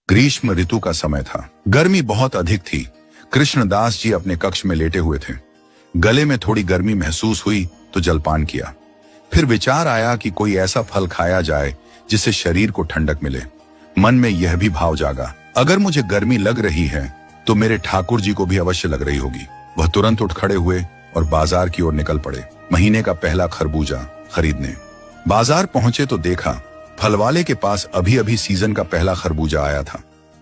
ग्रीष्म ऋतु का समय था। गर्मी बहुत अधिक थी। कृष्णदास जी अपने कक्ष में लेटे हुए थे। गले में थोड़ी गर्मी महसूस हुई तो जलपान किया। फिर विचार आया कि कोई ऐसा फल खाया जाए जिससे शरीर को ठंडक मिले। मन में यह भी भाव जागा, अगर मुझे गर्मी लग रही है तो मेरे ठाकुर जी को भी अवश्य लग रही होगी। वह तुरंत उठ खड़े हुए और बाजार की ओर निकल पड़े, महीने का पहला खरबूजा खरीदने। बाजार पहुंचे तो देखा फल वाले के पास अभी अभी सीजन का पहला खरबूजा आया था।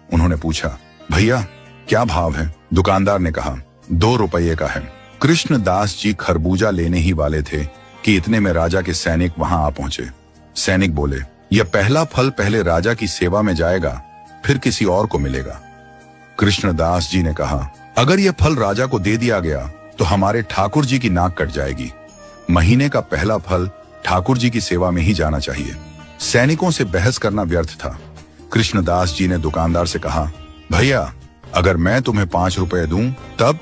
उन्होंने पूछा, भैया क्या भाव है? दुकानदार ने कहा, 2 रुपये का है। कृष्णदास जी खरबूजा लेने ही वाले थे कि इतने में राजा के सैनिक वहां आ पहुंचे। सैनिक बोले, यह पहला फल पहले राजा की सेवा में जाएगा, फिर किसी और को मिलेगा। कृष्णदास जी ने कहा, अगर यह फल राजा को दे दिया गया तो हमारे ठाकुर जी की नाक कट जाएगी। महीने का पहला फल ठाकुर जी की सेवा में ही जाना चाहिए। सैनिकों से बहस करना व्यर्थ था। कृष्णदास जी ने दुकानदार से कहा, भैया अगर मैं तुम्हें 5 रुपए दूं तब?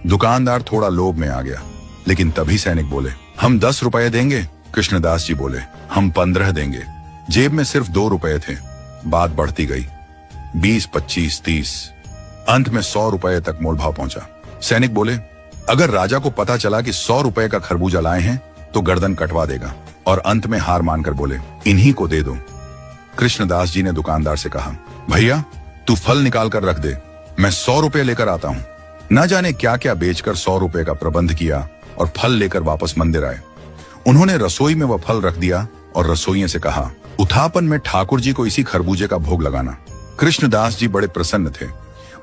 दुकानदार थोड़ा लोभ में आ गया, लेकिन तभी सैनिक बोले, हम 10 रुपए देंगे। कृष्णदास जी बोले, हम 15 देंगे। जेब में सिर्फ 2 रुपए थे। बात बढ़ती गई, 20, 25, 30, अंत में 100 रुपए तक मोलभाव पहुंचा। सैनिक बोले, अगर राजा को पता चला कि 100 रुपए का खरबूजा लाए हैं तो गर्दन कटवा देगा। और अंत में हार मानकर बोले, इन्हीं को दे दो। कृष्णदास जी ने दुकानदार से कहा, भैया तू फल निकाल कर रख दे, मैं 100 रुपए लेकर आता हूं। न जाने क्या क्या बेचकर 100 रुपए का प्रबंध किया और फल लेकर वापस मंदिर आए। उन्होंने रसोई में वह फल रख दिया और रसोइये से कहा, उठापन में ठाकुर जी को इसी खरबूजे का भोग लगाना। कृष्णदास जी बड़े प्रसन्न थे।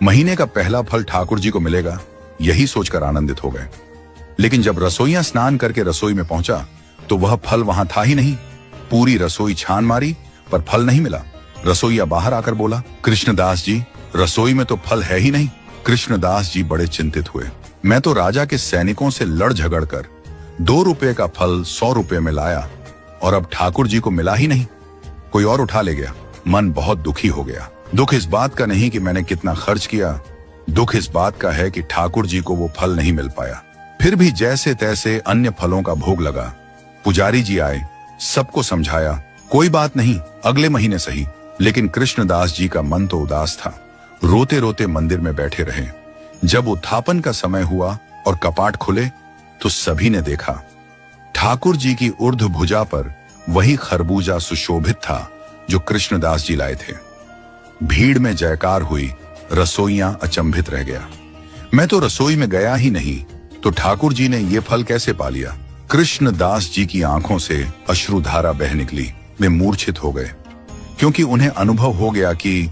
महीने का पहला फल ठाकुर जी को मिलेगा, यही सोचकर आनंदित हो गए। लेकिन जब रसोइया स्नान करके रसोई में पहुंचा तो वह फल वहां था ही नहीं। पूरी रसोई छान मारी पर फल नहीं मिला। रसोइया बाहर आकर बोला, कृष्णदास जी रसोई में तो फल है ही नहीं। कृष्णदास जी बड़े चिंतित हुए। मैं तो राजा के सैनिकों से लड़ झगड़ कर 2 रुपए का फल 100 रुपए में लाया और अब ठाकुर जी को मिला ही नहीं, कोई और उठा ले गया। मन बहुत दुखी हो गया। दुख इस बात का नहीं कि मैंने कितना खर्च किया, दुख इस बात का है कि ठाकुर जी को वो फल नहीं मिल पाया। फिर भी जैसे तैसे अन्य फलों का भोग लगा। पुजारी जी आए, सबको समझाया, कोई बात नहीं, अगले महीने सही। लेकिन कृष्णदास जी का मन तो उदास था। रोते रोते मंदिर में बैठे रहे। जब उत्थापन का समय हुआ और कपाट खुले तो सभी ने देखा ठाकुर जी की ऊर्ध्व भुजा पर वही खरबूजा सुशोभित था जो कृष्णदास जी लाए थे। भीड़ में जयकार हुई। रसोइया अचंभित रह गया। मैं तो रसोई में गया ही नहीं तो ठाकुर जी ने ये फल कैसे पा लिया? कृष्णदास जी की आंखों से अश्रुधारा बह निकली। वे मूर्छित हो गए, क्योंकि उन्हें अनुभव हो गया कि